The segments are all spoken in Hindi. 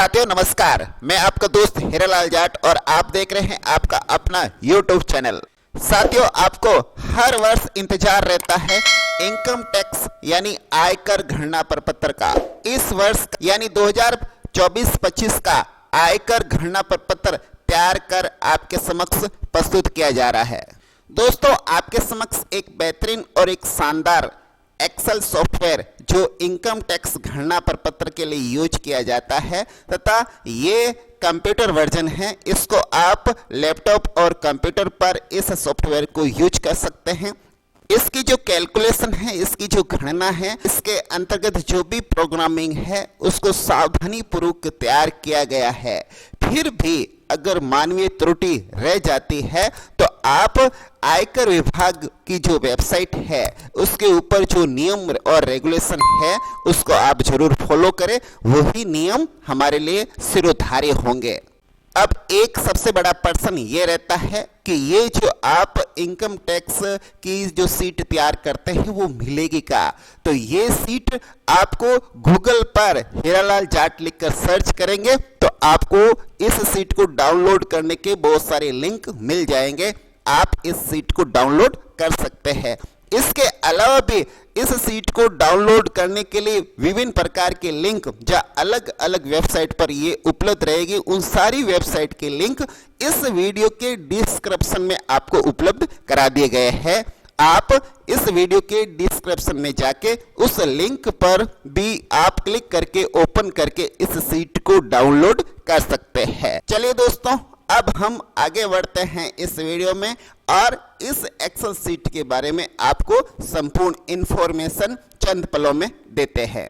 साथियों नमस्कार, मैं आपका दोस्त हीरालाल जाट और आप देख रहे हैं आपका अपना YouTube चैनल। साथियों, आपको हर वर्ष इंतजार रहता है इनकम टैक्स यानी आयकर गणना प्रपत्र का। इस वर्ष यानी 2024-25 का आयकर गणना प्रपत्र तैयार कर आपके समक्ष प्रस्तुत किया जा रहा है। दोस्तों, आपके समक्ष एक बेहतरीन और एक शानदार एक्सेल सॉफ्टवेयर जो इनकम टैक्स गणना प्रपत्र के लिए यूज किया जाता है तथा ये कंप्यूटर वर्जन है। इसको आप लैपटॉप और कंप्यूटर पर इस सॉफ्टवेयर को यूज कर सकते हैं। इसकी जो कैलकुलेशन है, इसकी जो गणना है, इसके अंतर्गत जो भी प्रोग्रामिंग है उसको सावधानी पूर्वक तैयार किया गया है। फिर भी अगर मानवीय त्रुटि रह जाती है तो आप आयकर विभाग की जो वेबसाइट है उसके ऊपर जो नियम और रेगुलेशन है उसको आप जरूर फॉलो करें, वही नियम हमारे लिए सिरोधार्य होंगे। अब एक सबसे बड़ा प्रश्न ये रहता है कि ये जो आप इनकम टैक्स की जो सीट तैयार करते हैं वो मिलेगी क्या? तो ये सीट आपको गूगल पर हीरालाल जाट लिखकर सर्च करेंगे तो आपको इस सीट को डाउनलोड करने के बहुत सारे लिंक मिल जाएंगे। आप इस सीट को डाउनलोड कर सकते हैं। इसके अलावा भी इस सीट को डाउनलोड करने के लिए विभिन्न प्रकार के लिंक जो अलग अलग वेबसाइट पर ये उपलब्ध रहेगी, उन सारी वेबसाइट के लिंक इस वीडियो के डिस्क्रिप्शन में आपको उपलब्ध करा दिए गए हैं। आप इस वीडियो के डिस्क्रिप्शन में जाके उस लिंक पर भी आप क्लिक करके ओपन करके इस सीट को डाउनलोड कर सकते हैं। चलिए दोस्तों, अब हम आगे बढ़ते हैं इस वीडियो में और इस एक्सेल सीट के बारे में आपको संपूर्ण इंफॉर्मेशन चंद पलों में देते हैं।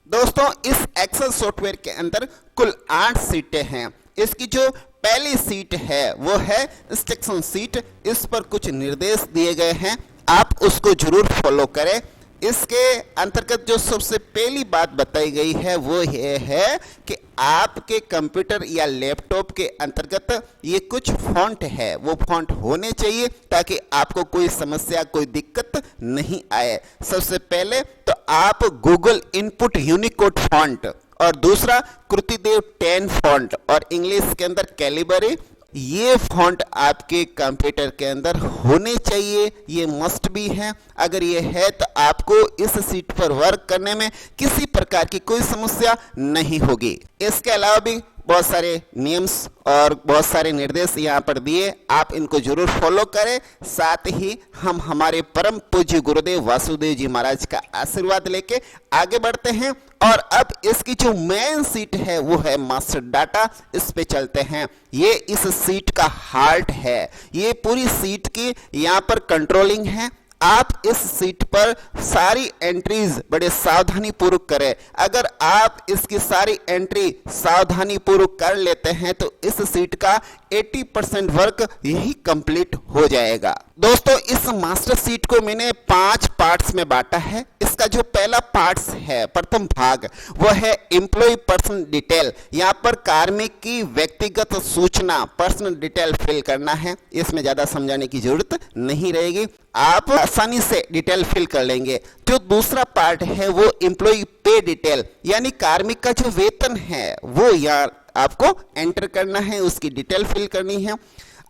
दोस्तों, इस एक्सेल सॉफ्टवेयर के अंदर कुल 8 सीटें हैं। इसकी जो पहली सीट है वो है इंस्ट्रक्शन सीट। इस पर कुछ निर्देश दिए गए हैं, आप उसको जरूर फॉलो करें। इसके अंतर्गत जो सबसे पहली बात बताई गई है वो ये है कि आपके कंप्यूटर या लैपटॉप के अंतर्गत ये कुछ फॉन्ट है, वो फॉन्ट होने चाहिए ताकि आपको कोई समस्या, कोई दिक्कत नहीं आए। सबसे पहले तो आप गूगल इनपुट यूनिकोड फॉन्ट और दूसरा कृतिदेव 10 फॉन्ट और इंग्लिश के अंदर कैलिबरी, ये फॉन्ट आपके कंप्यूटर के अंदर होने चाहिए, ये मस्ट भी है। अगर ये है तो आपको इस सीट पर वर्क करने में किसी प्रकार की कोई समस्या नहीं होगी। इसके अलावा भी बहुत सारे नियम्स और बहुत सारे निर्देश यहाँ पर दिए, आप इनको जरूर फॉलो करें। साथ ही हम हमारे परम पूज्य गुरुदेव वासुदेव जी महाराज का आशीर्वाद लेके आगे बढ़ते हैं और अब इसकी जो मेन सीट है वो है मास्टर डाटा। इस पे चलते हैं। ये इस सीट का हार्ट है, ये पूरी सीट की यहाँ पर कंट्रोलिंग है। आप इस सीट पर सारी एंट्रीज बड़े सावधानी पूर्वक करें। अगर आप इसकी सारी एंट्री सावधानी पूर्वक कर लेते हैं तो इस सीट का 80% वर्क यही कंप्लीट हो जाएगा। दोस्तों, इस मास्टर सीट को मैंने 5 पार्ट्स में बांटा है। इसका जो पहला पार्ट्स है, प्रथम भाग, वो है एम्प्लॉय पर्सन डिटेल। यहाँ पर कार्मिक की व्यक्तिगत सूचना, पर्सनल डिटेल फिल करना है। इसमें ज्यादा समझाने की जरूरत नहीं रहेगी, आप आसानी से डिटेल फिल कर लेंगे। जो दूसरा पार्ट है वो एम्प्लॉय पे डिटेल, यानी कार्मिक का जो वेतन है वो यहाँ आपको एंटर करना है, उसकी डिटेल फिल करनी है।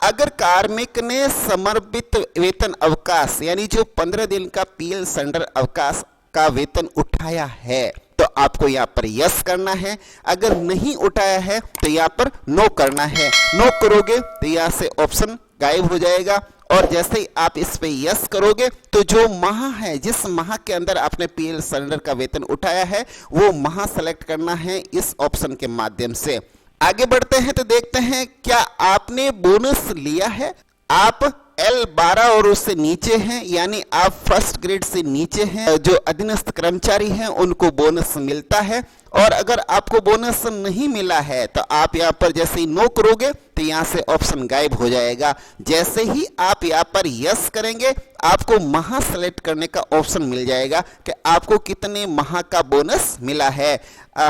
अगर कार्मिक ने समर्पित वेतन अवकाश यानी जो 15 दिन का पीएल संडर अवकाश का वेतन उठाया है तो आपको यहाँ पर यस करना है। अगर नहीं उठाया है तो यहाँ पर नो करना है। नो करोगे तो यहाँ से ऑप्शन गायब हो जाएगा और जैसे ही आप इस पे यस करोगे तो जो माह है, जिस माह के अंदर आपने पीएल सरेंडर का वेतन उठाया है वो माह सेलेक्ट करना है इस ऑप्शन के माध्यम से। आगे बढ़ते हैं तो देखते हैं क्या आपने बोनस लिया है। आप L12 और उससे नीचे हैं, यानी आप फर्स्ट ग्रेड से नीचे हैं। जो अधीनस्थ कर्मचारी हैं उनको बोनस मिलता है। और अगर आपको बोनस नहीं मिला है तो आप यहाँ पर जैसे ही नो करोगे तो यहाँ से ऑप्शन गायब हो जाएगा। जैसे ही आप यहाँ पर यस करेंगे आपको माह सेलेक्ट करने का ऑप्शन मिल जाएगा कि आपको कितने माह का बोनस मिला है।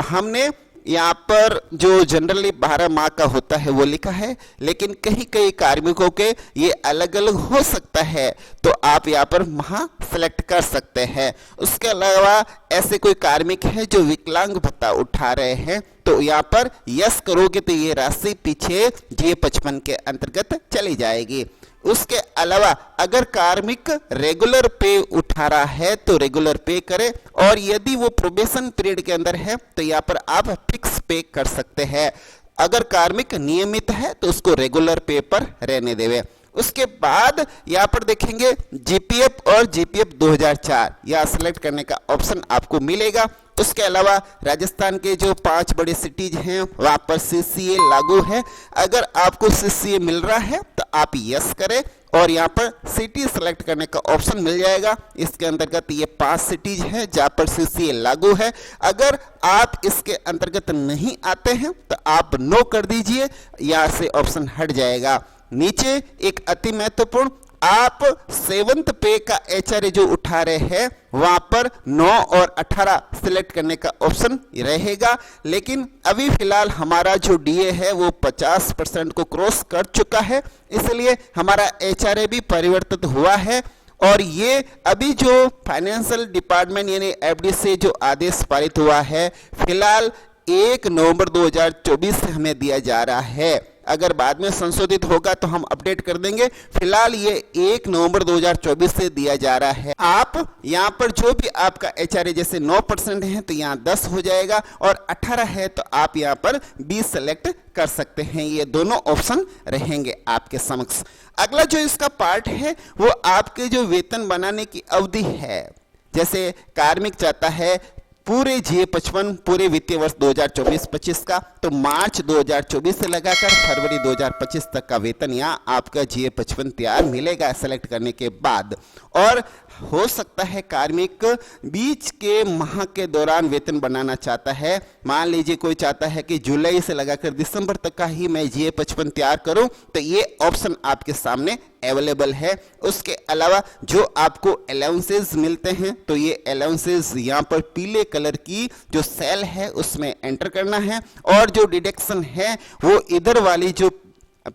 हमने यहाँ पर जो जनरली 12 माह का होता है वो लिखा है, लेकिन कहीं कई कार्मिकों के ये अलग अलग हो सकता है, तो आप यहाँ पर माह सेलेक्ट कर सकते हैं। उसके अलावा ऐसे कोई कार्मिक है जो विकलांग भत्ता उठा रहे हैं, तो यहाँ पर यस करोगे तो ये राशि पीछे G55 के अंतर्गत चली जाएगी। उसके अलावा अगर कार्मिक रेगुलर पे उठा रहा है तो रेगुलर पे करे, और यदि वो प्रोबेशन पीरियड के अंदर है तो यहाँ पर आप फिक्स पे कर सकते हैं। अगर कार्मिक नियमित है तो उसको रेगुलर पे पर रहने देवे। उसके बाद यहाँ पर देखेंगे जीपीएफ और जीपीएफ 2004 यहाँ सेलेक्ट करने का ऑप्शन आपको मिलेगा। उसके अलावा राजस्थान के जो 5 बड़े सिटीज हैं वहाँ पर सीसीए लागू है। अगर आपको सीसीए मिल रहा है तो आप यस करें और यहाँ पर सिटी सेलेक्ट करने का ऑप्शन मिल जाएगा। इसके अंतर्गत ये 5 सिटीज हैं जहाँ पर सीसीए लागू है। अगर आप इसके अंतर्गत नहीं आते हैं तो आप नो कर दीजिए, यहाँ से ऑप्शन हट जाएगा। नीचे एक अति महत्वपूर्ण, आप 7th पे का एचआरए जो उठा रहे हैं वहां पर 9 और 18 सिलेक्ट करने का ऑप्शन रहेगा, लेकिन अभी फिलहाल हमारा जो डीए है वो 50% को क्रॉस कर चुका है, इसलिए हमारा एचआरए भी परिवर्तित हुआ है। और ये अभी जो फाइनेंशियल डिपार्टमेंट यानी एफडी से जो आदेश पारित हुआ है फिलहाल 1 नवंबर 2024 से हमें दिया जा रहा है। अगर बाद में संशोधित होगा तो हम अपडेट कर देंगे। फिलहाल ये 1 नवंबर 2024 से दिया जा रहा है। आप यहाँ पर जो भी आपका एचआरए जैसे 9% है तो यहाँ 10 हो जाएगा, और 18 है तो आप यहाँ पर 20 सेलेक्ट कर सकते हैं। ये दोनों ऑप्शन रहेंगे आपके समक्ष। अगला जो इसका पार्ट है वो आपके जो वेतन बनाने की अवधि है। जैसे कार्मिक चाहता है पूरे G55 पूरे वित्तीय वर्ष 2024-25 का, तो मार्च 2024 से लगाकर फरवरी 2025 तक का वेतन यहाँ आपका G55 तैयार मिलेगा सेलेक्ट करने के बाद। और हो सकता है कार्मिक बीच के माह के दौरान वेतन बनाना चाहता है। मान लीजिए कोई चाहता है कि जुलाई से लगाकर दिसंबर तक का ही मैं G55 तैयार करूं, तो ये ऑप्शन आपके सामने अवेलेबल है। उसके अलावा जो आपको अलाउंसेस मिलते हैं तो ये अलाउंसेस यहाँ पर पीले कलर की जो सेल है उसमें एंटर करना है, और जो डिडक्शन है वो इधर वाली जो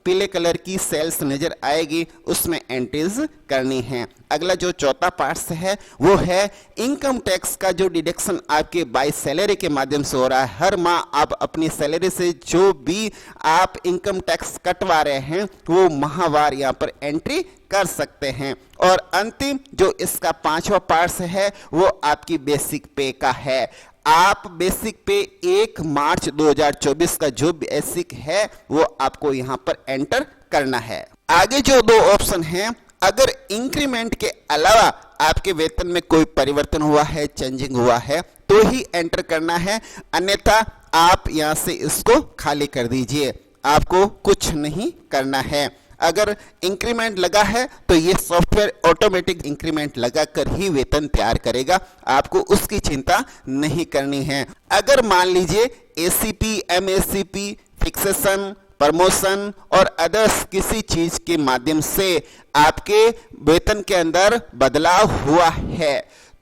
पीले कलर की सेल्स नजर आएगी उसमें एंट्रीज करनी है। अगला जो चौथा पार्ट है वो है इनकम टैक्स का जो डिडक्शन आपके बाय सैलरी के माध्यम से हो रहा है। हर माह आप अपनी सैलरी से जो भी आप इनकम टैक्स कटवा रहे हैं वो माहवार यहाँ पर एंट्री कर सकते हैं। और अंतिम जो इसका 5वां पार्ट है वो आपकी बेसिक पे का है। आप बेसिक पे 1 मार्च 2024 का जो बेसिक है वो आपको यहाँ पर एंटर करना है। आगे जो 2 ऑप्शन हैं, अगर इंक्रीमेंट के अलावा आपके वेतन में कोई परिवर्तन हुआ है, चेंजिंग हुआ है तो ही एंटर करना है, अन्यथा आप यहाँ से इसको खाली कर दीजिए, आपको कुछ नहीं करना है। अगर इंक्रीमेंट लगा है तो ये सॉफ्टवेयर ऑटोमेटिक इंक्रीमेंट लगाकर ही वेतन तैयार करेगा, आपको उसकी चिंता नहीं करनी है। अगर मान लीजिए एसीपी, एमएससीपी, फिक्सेशन, प्रमोशन और अदर्स किसी चीज के माध्यम से आपके वेतन के अंदर बदलाव हुआ है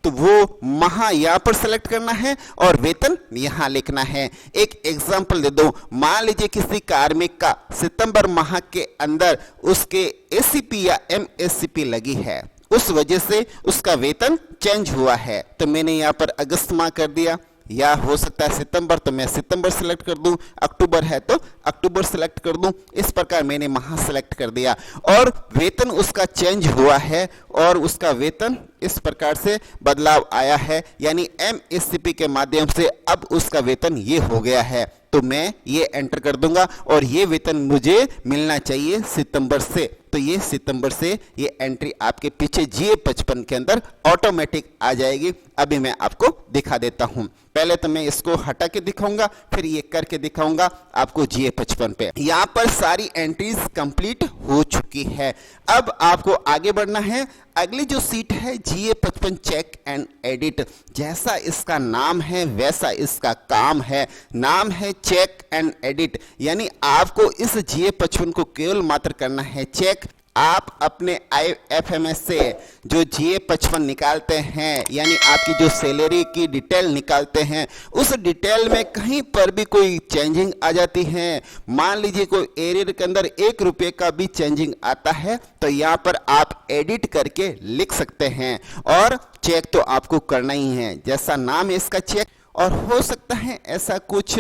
तो वो माह यहाँ पर सेलेक्ट करना है और वेतन यहाँ लिखना है। एक एग्जांपल दे दो, मान लीजिए किसी कार्मिक का सितंबर माह के अंदर उसके एसीपी या एमएससीपी लगी है, उस वजह से उसका वेतन चेंज हुआ है, तो मैंने यहाँ पर अगस्त माह कर दिया, या हो सकता है सितंबर तो मैं सितंबर सेलेक्ट कर दूं, अक्टूबर है तो अक्टूबर सेलेक्ट कर दूं। इस प्रकार मैंने माह सेलेक्ट कर दिया और वेतन उसका चेंज हुआ है और उसका वेतन इस प्रकार से बदलाव आया है, यानी एमएससीपी के माध्यम से अब उसका वेतन ये हो गया है, तो मैं ये एंटर कर दूंगा और ये वेतन मुझे मिलना चाहिए सितंबर से, तो ये सितंबर से ये एंट्री आपके पीछे G55 के अंदर ऑटोमेटिक आ जाएगी। अभी मैं आपको दिखा देता हूं, पहले तो मैं इसको हटा के दिखाऊंगा फिर ये करके दिखाऊंगा आपको G55 पे। यहाँ पर सारी एंट्रीज कंप्लीट हो चुकी है। अब आपको आगे बढ़ना है। अगली जो सीट है G55 चेक एंड एडिट, जैसा इसका नाम है वैसा इसका काम है। नाम है चेक एंड एडिट, यानी आपको इस G55 को केवल मात्र करना है चेक आप अपने IFMS से जो GA55 निकालते हैं, यानी आपकी जो सैलरी की डिटेल निकालते हैं, उस डिटेल में कहीं पर भी कोई चेंजिंग आ जाती है, मान लीजिए कोई एरियर के अंदर 1 रुपये का भी चेंजिंग आता है, तो यहाँ पर आप एडिट करके लिख सकते हैं। और चेक तो आपको करना ही है, जैसा नाम है इसका चेक। और हो सकता है ऐसा कुछ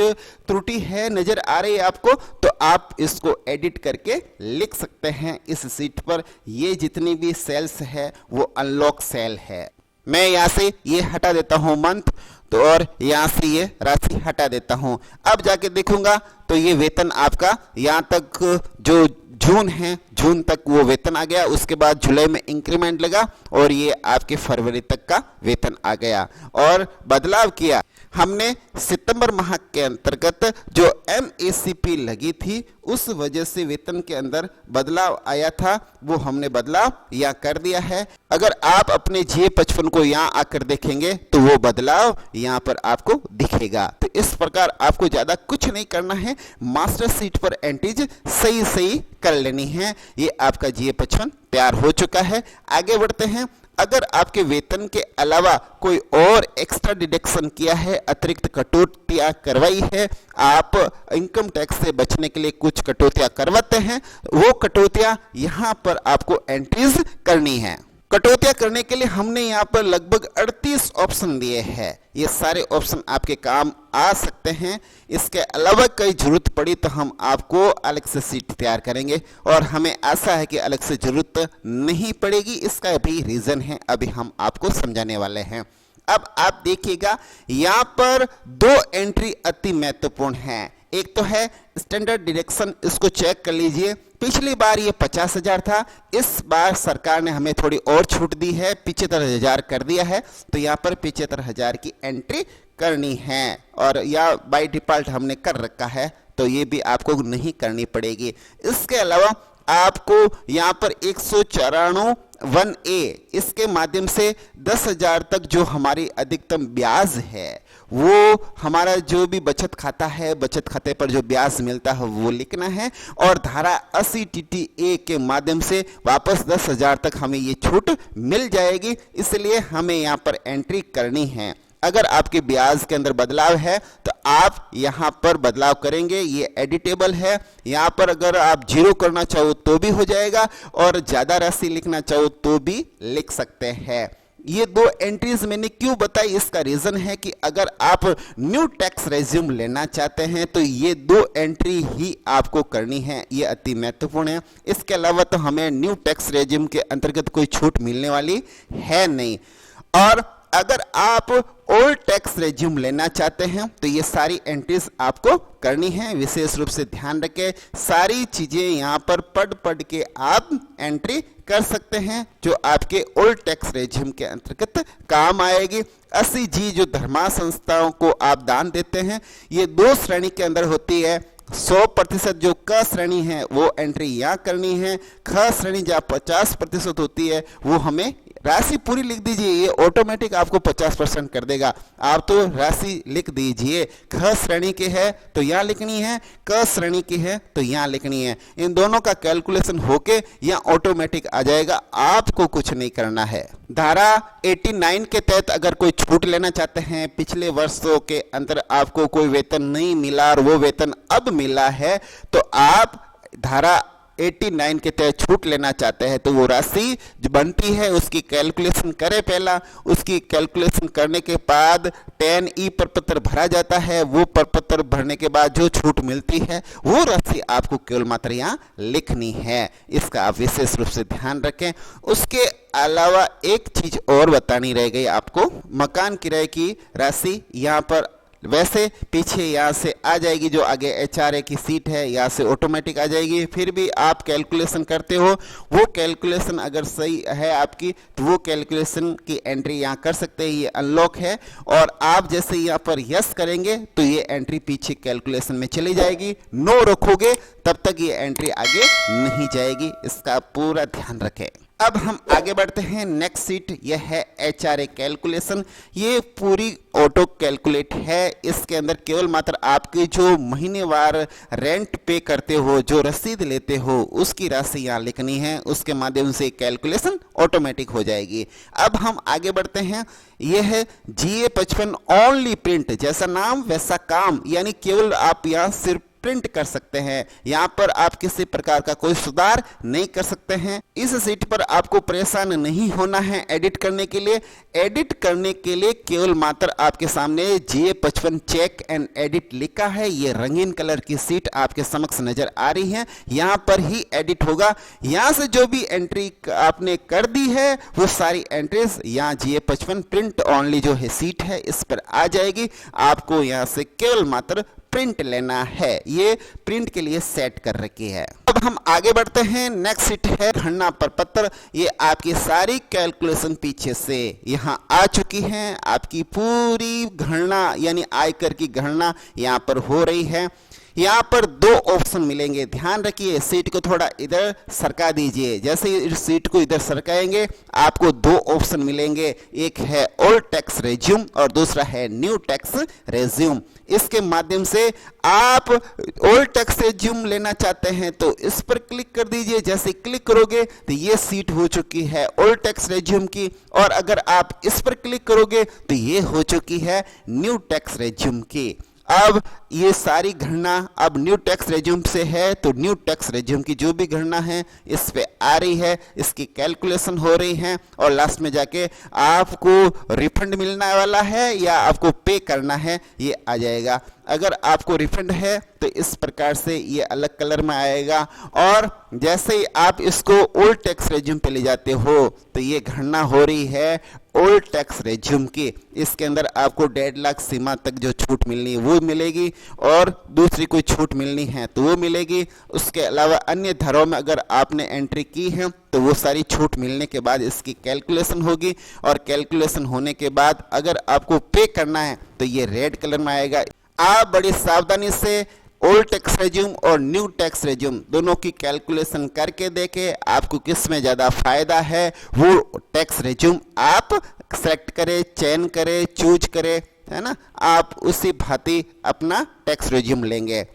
त्रुटि है नजर आ रही है आपको, तो आप इसको एडिट करके लिख सकते हैं इस सीट पर। ये जितनी भी सेल्स है वो अनलॉक सेल है। मैं यहाँ से ये हटा देता हूँ मंथ, तो और यहाँ से ये राशि हटा देता हूँ। अब जाके देखूंगा तो ये वेतन आपका यहाँ तक जो जून है, जून तक वो वेतन आ गया। उसके बाद जुलाई में इंक्रीमेंट लगा और ये आपके फरवरी तक का वेतन आ गया। और बदलाव किया हमने सितंबर माह के अंतर्गत जो MACP लगी थी, उस वजह से वेतन के अंदर बदलाव आया था, वो हमने बदलाव यहाँ कर दिया है। अगर आप अपने GA55 को यहाँ आकर देखेंगे तो वो बदलाव यहाँ पर आपको दिखेगा। तो इस प्रकार आपको ज्यादा कुछ नहीं करना है, मास्टर सीट पर एंट्रीज सही सही कर लेनी है। ये आपका GA55 तैयार हो चुका है। आगे बढ़ते हैं। अगर आपके वेतन के अलावा कोई और एक्स्ट्रा डिडक्शन किया है, अतिरिक्त कटौतियां करवाई है, आप इनकम टैक्स से बचने के लिए कुछ कटौतियां करवाते हैं, वो कटौतियां यहां पर आपको एंट्रीज करनी है। कटौतियां करने के लिए हमने यहाँ पर लगभग 38 ऑप्शन दिए हैं। ये सारे ऑप्शन आपके काम आ सकते हैं। इसके अलावा कई जरूरत पड़ी तो हम आपको अलग से सीट तैयार करेंगे, और हमें आशा है कि अलग से जरूरत नहीं पड़ेगी। इसका भी रीजन है, अभी हम आपको समझाने वाले हैं। अब आप देखिएगा यहाँ पर 2 एंट्री अति महत्वपूर्ण है। एक तो है स्टैंडर्ड डिडक्शन, इसको चेक कर लीजिए। पिछली बार ये 50,000 था, इस बार सरकार ने हमें थोड़ी और छूट दी है, 75,000 कर दिया है। तो यहाँ पर 75,000 की एंट्री करनी है, और या बाय डिफॉल्ट हमने कर रखा है, तो ये भी आपको नहीं करनी पड़ेगी। इसके अलावा आपको यहाँ पर 194(1)(a) इसके माध्यम से 10,000 तक जो हमारी अधिकतम ब्याज है, वो हमारा जो भी बचत खाता है, बचत खाते पर जो ब्याज मिलता है वो लिखना है। और धारा 80 TTA के माध्यम से वापस 10,000 तक हमें ये छूट मिल जाएगी, इसलिए हमें यहाँ पर एंट्री करनी है। अगर आपके ब्याज के अंदर बदलाव है तो आप यहाँ पर बदलाव करेंगे, ये एडिटेबल है। यहाँ पर अगर आप 0 करना चाहो तो भी हो जाएगा, और ज्यादा राशि लिखना चाहो तो भी लिख सकते हैं। ये 2 एंट्रीज मैंने क्यों बताई, इसका रीजन है कि अगर आप न्यू टैक्स रेज्यूम लेना चाहते हैं तो ये 2 एंट्री ही आपको करनी है, ये अति महत्वपूर्ण है। इसके अलावा तो हमें न्यू टैक्स रेज्यूम के अंतर्गत कोई छूट मिलने वाली है नहीं। और अगर आप ओल्ड टैक्स रेज्यूम लेना चाहते हैं तो ये सारी एंट्रीज आपको करनी है। विशेष रूप से ध्यान रखें, सारी चीजें यहाँ पर पढ़ के आप एंट्री कर सकते हैं जो आपके ओल्ड टैक्स रेज्यूम के अंतर्गत काम आएगी। 80G जो धर्मा संस्थाओं को आप दान देते हैं, ये 2 श्रेणी के अंदर होती है। 100% जो क श्रेणी है वो एंट्री यहाँ करनी है। ख श्रेणी जहाँ 50% होती है वो हमें राशि पूरी लिख दीजिए, ये ऑटोमेटिक आपको 50% कर देगा। आप तो राशि लिख दीजिए, ख श्रेणी के है तो यहाँ लिखनी है, क श्रेणी की है तो यहाँ लिखनी है। इन दोनों का कैलकुलेशन होके यहाँ ऑटोमेटिक आ जाएगा, आपको कुछ नहीं करना है। धारा 89 के तहत अगर कोई छूट लेना चाहते हैं, पिछले वर्षों के अंदर आपको कोई वेतन नहीं मिला और वो वेतन अब मिला है, तो आप धारा 89 के तहत छूट लेना चाहते हैं तो वो राशि जो बनती है उसकी कैलकुलेशन करें। पहला उसकी कैलकुलेशन करने के बाद 10E प्रपत्र भरा जाता है। वो प्रपत्र भरने के बाद जो छूट मिलती है वो राशि आपको केवल मात्र यहाँ लिखनी है, इसका आप विशेष रूप से ध्यान रखें। उसके अलावा एक चीज और बतानी रह गई आपको, मकान किराए की राशि यहाँ पर वैसे पीछे यहाँ से आ जाएगी, जो आगे HRA की सीट है यहाँ से ऑटोमेटिक आ जाएगी। फिर भी आप कैलकुलेशन करते हो, वो कैलकुलेशन अगर सही है आपकी तो वो कैलकुलेशन की एंट्री यहाँ कर सकते हैं, ये अनलॉक है। और आप जैसे यहाँ पर यस करेंगे तो ये एंट्री पीछे कैलकुलेशन में चली जाएगी, नो रखोगे तब तक ये एंट्री आगे नहीं जाएगी, इसका पूरा ध्यान रखें। अब हम आगे बढ़ते हैं। नेक्स्ट सीट यह है HRA कैलकुलेशन। ये पूरी ऑटो कैलकुलेट है। इसके अंदर केवल मात्र आपकी जो महीनेवार रेंट पे करते हो, जो रसीद लेते हो, उसकी राशि यहाँ लिखनी है। उसके माध्यम से कैलकुलेशन ऑटोमेटिक हो जाएगी। अब हम आगे बढ़ते हैं। यह है GA55 ओनली प्रिंट। जैसा नाम वैसा काम, यानी केवल आप यहाँ सिर्फ प्रिंट कर सकते हैं। यहाँ पर आप किसी प्रकार का कोई सुधार नहीं कर सकते हैं। इस सीट पर आपको परेशान नहीं होना है एडिट करने के लिए। एडिट करने के लिए केवल मात्र आपके सामने GA55 चेक एंड एडिट लिखा है। ये रंगीन कलर की सीट आपके समक्ष नजर आ रही है। यहाँ पर ही एडिट होगा। यहाँ से जो भी एंट्री आपने कर दी है वो सारी एंट्रीज यहाँ GA55 प्रिंट ओनली जो है सीट है इस पर आ जाएगी। आपको यहाँ से केवल मात्र प्रिंट लेना है। ये प्रिंट के लिए सेट कर रखी है। अब हम आगे बढ़ते हैं। नेक्स्ट सीट है गणना प्रपत्र। ये आपकी सारी कैलकुलेशन पीछे से यहाँ आ चुकी है। आपकी पूरी गणना यानी आयकर की गणना यहाँ पर हो रही है। यहाँ पर दो ऑप्शन मिलेंगे, ध्यान रखिए। सीट को थोड़ा इधर सरका दीजिए। जैसे इस सीट को इधर सरकाएंगे आपको दो ऑप्शन मिलेंगे। एक है ओल्ड टैक्स रेज्यूम और दूसरा है न्यू टैक्स रेज्यूम। इसके माध्यम से आप ओल्ड टैक्स रेज्यूम लेना चाहते हैं तो इस पर क्लिक कर दीजिए। जैसे क्लिक करोगे तो ये सीट हो चुकी है ओल्ड टैक्स रेज्यूम की, और अगर आप इस पर क्लिक करोगे तो ये हो चुकी है न्यू टैक्स रेज्यूम की। अब ये सारी गणना अब न्यू टैक्स रेज्यूम से है, तो न्यू टैक्स रेज्यूम की जो भी गणना है इस पे आ रही है, इसकी कैलकुलेशन हो रही है, और लास्ट में जाके आपको रिफंड मिलने वाला है या आपको पे करना है ये आ जाएगा। अगर आपको रिफंड है तो इस प्रकार से ये अलग कलर में आएगा, और जैसे ही आप इसको ओल्ड टैक्स रेज्यूम पे ले जाते हो तो ये गणना हो रही है ओल्ड टैक्स रेज्यूम की। इसके अंदर आपको 1.5 लाख सीमा तक जो छूट मिलनी है वो मिलेगी, और दूसरी कोई छूट मिलनी है तो वो मिलेगी। उसके अलावा अन्य धाराओं में अगर आपने एंट्री की है तो वो सारी छूट मिलने के बाद इसकी कैलकुलेशन होगी, और कैलकुलेशन होने के बाद अगर आपको पे करना है तो ये रेड कलर में आएगा। आप बड़ी सावधानी से ओल्ड टैक्स रेज्यूम और न्यू टैक्स रेज्यूम दोनों की कैलकुलेशन करके देखें आपको किस में ज़्यादा फायदा है। वो टैक्स रेज्यूम आप सेलेक्ट करें, चयन करें, चूज करें, है ना। आप उसी भांति अपना टैक्स रेज्यूम लेंगे।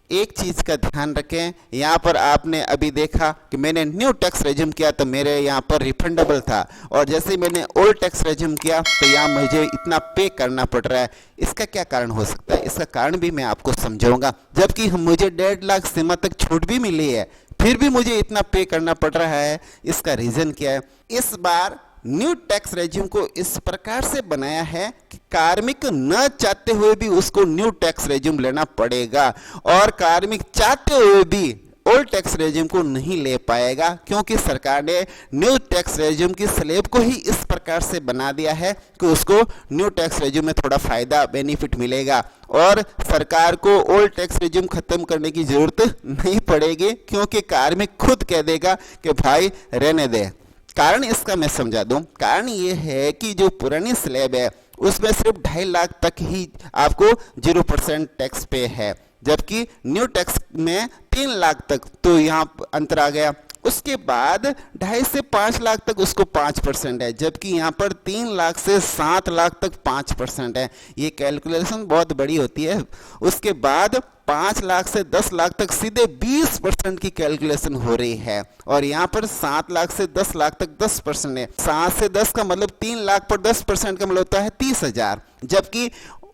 एक चीज का ध्यान रखें, यहाँ पर आपने अभी देखा कि मैंने न्यू टैक्स रेज्यूम किया तो मेरे यहाँ पर रिफंडेबल था, और जैसे ही मैंने ओल्ड टैक्स रेज्यूम किया तो यहाँ मुझे इतना पे करना पड़ रहा है। इसका क्या कारण हो सकता है, इसका कारण भी मैं आपको समझाऊंगा। जबकि मुझे 1.5 लाख सीमा तक छूट भी मिली है फिर भी मुझे इतना पे करना पड़ रहा है। इसका रीजन क्या है? इस बार न्यू टैक्स रेज्यूम को इस प्रकार से बनाया है कि कार्मिक न चाहते हुए भी उसको न्यू टैक्स रेज्यूम लेना पड़ेगा, और कार्मिक चाहते हुए भी ओल्ड टैक्स रेज्यूम को नहीं ले पाएगा, क्योंकि सरकार ने न्यू टैक्स रेज्यूम की स्लैब को ही इस प्रकार से बना दिया है कि उसको न्यू टैक्स रेज्यूम में थोड़ा फायदा बेनिफिट मिलेगा, और सरकार को ओल्ड टैक्स रेज्यूम खत्म करने की जरूरत नहीं पड़ेगी, क्योंकि कार्मिक खुद कह देगा कि भाई रहने दे। कारण इसका मैं समझा दूं। कारण ये है कि जो पुरानी स्लैब है उसमें सिर्फ 2.5 लाख तक ही आपको 0% टैक्स पे है, जबकि न्यू टैक्स में 3 लाख तक, तो यहाँ अंतर आ गया। उसके बाद 2.5 से 5 लाख तक उसको 5% है, जबकि यहाँ पर 3 लाख से 7 लाख तक 5% है। ये कैलकुलेशन बहुत बड़ी होती है। उसके बाद 5 लाख से 10 लाख तक सीधे 20% की कैलकुलेशन हो रही है, और यहाँ पर 7 लाख से 10 लाख तक 10% है। 7 से 10 का मतलब 3 लाख पर 10% का मतलब होता है 30,000, जबकि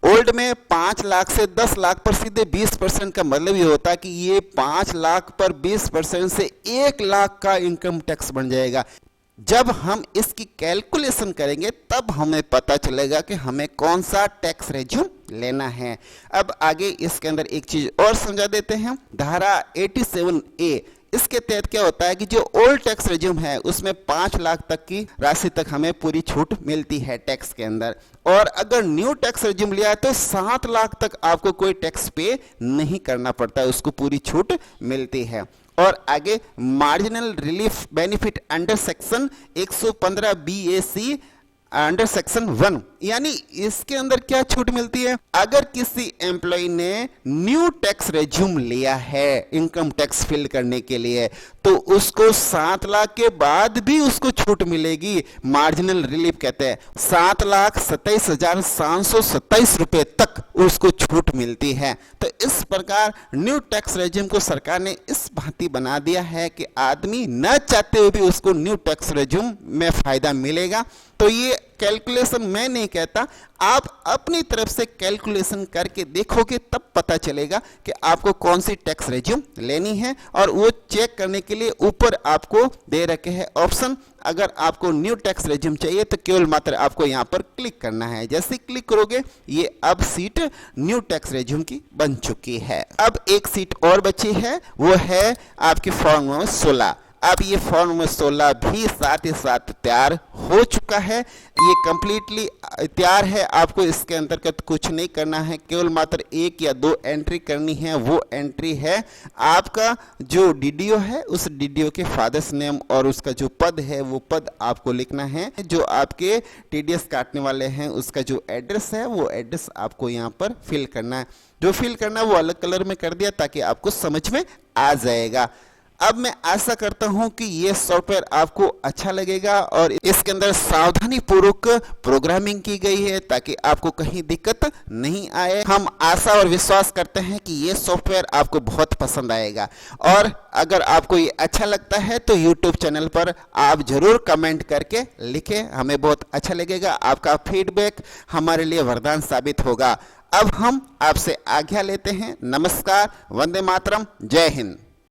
ओल्ड में 5 लाख से 10 लाख पर सीधे 20% का मतलब ये होता है कि ये 5 लाख पर 20% से 1 लाख का इनकम टैक्स बन जाएगा। जब हम इसकी कैलकुलेशन करेंगे तब हमें पता चलेगा कि हमें कौन सा टैक्स रेज्यूम लेना है। अब आगे इसके अंदर एक चीज और समझा देते हैं। धारा 87A, इसके तहत क्या होता है कि जो ओल्ड टैक्स रेज्यूम है उसमें 5 लाख तक की राशि तक हमें पूरी छूट मिलती है टैक्स के अंदर, और अगर न्यू टैक्स रेज्यूम लिया है तो 7 लाख तक आपको कोई टैक्स पे नहीं करना पड़ता है, उसको पूरी छूट मिलती है। और आगे marginal relief benefit under section 115 BAC under section 1, यानी इसके अंदर क्या छूट मिलती है, अगर किसी एम्प्लॉय ने न्यू टैक्स रेज्यूम लिया है इनकम टैक्स फिल करने के लिए, तो उसको 7 लाख के बाद भी उसको छूट मिलेगी। मार्जिनल रिलीफ कहते हैं, 7,27,727 रुपए तक उसको छूट मिलती है। तो इस प्रकार न्यू टैक्स रेजिम को सरकार ने इस भांति बना दिया है कि आदमी न चाहते हुए भी उसको न्यू टैक्स रेजिम में फायदा मिलेगा। तो ये कैलकुलेशन मैं नहीं कहता, आप अपनी तरफ से कैलकुलेशन करके देखोगे तब पता चलेगा कि आपको कौन सी टैक्स रेजिम लेनी है। और वो चेक करने के लिए ऊपर आपको दे रखे हैं ऑप्शन। अगर आपको न्यू टैक्स रेजिम चाहिए तो केवल मात्र आपको यहाँ पर क्लिक करना है। जैसे क्लिक करोगे ये अब सीट न्यू टैक्स रेजिम की बन चुकी है। अब एक सीट और बची है, वो है आपकी फॉर्म नंबर 16। अब ये फॉर्म नंबर 16 भी साथ ही साथ तैयार हो चुका है। ये कंप्लीटली तैयार है, आपको इसके अंतर्गत कुछ नहीं करना है, केवल मात्र 1 या 2 एंट्री करनी है। वो एंट्री है आपका जो डीडीओ है उस डीडीओ के फादर्स नेम और उसका जो पद है वो पद आपको लिखना है। जो आपके टीडीएस काटने वाले हैं उसका जो एड्रेस है वो एड्रेस आपको यहाँ पर फिल करना है। जो फिल करना है वो अलग कलर में कर दिया ताकि आपको समझ में आ जाएगा। अब मैं आशा करता हूं कि ये सॉफ्टवेयर आपको अच्छा लगेगा और इसके अंदर सावधानी पूर्वक प्रोग्रामिंग की गई है ताकि आपको कहीं दिक्कत नहीं आए। हम आशा और विश्वास करते हैं कि ये सॉफ्टवेयर आपको बहुत पसंद आएगा। और अगर आपको ये अच्छा लगता है तो YouTube चैनल पर आप जरूर कमेंट करके लिखें, हमें बहुत अच्छा लगेगा। आपका फीडबैक हमारे लिए वरदान साबित होगा। अब हम आपसे आज्ञा लेते हैं। नमस्कार, वंदे मातरम, जय हिंद।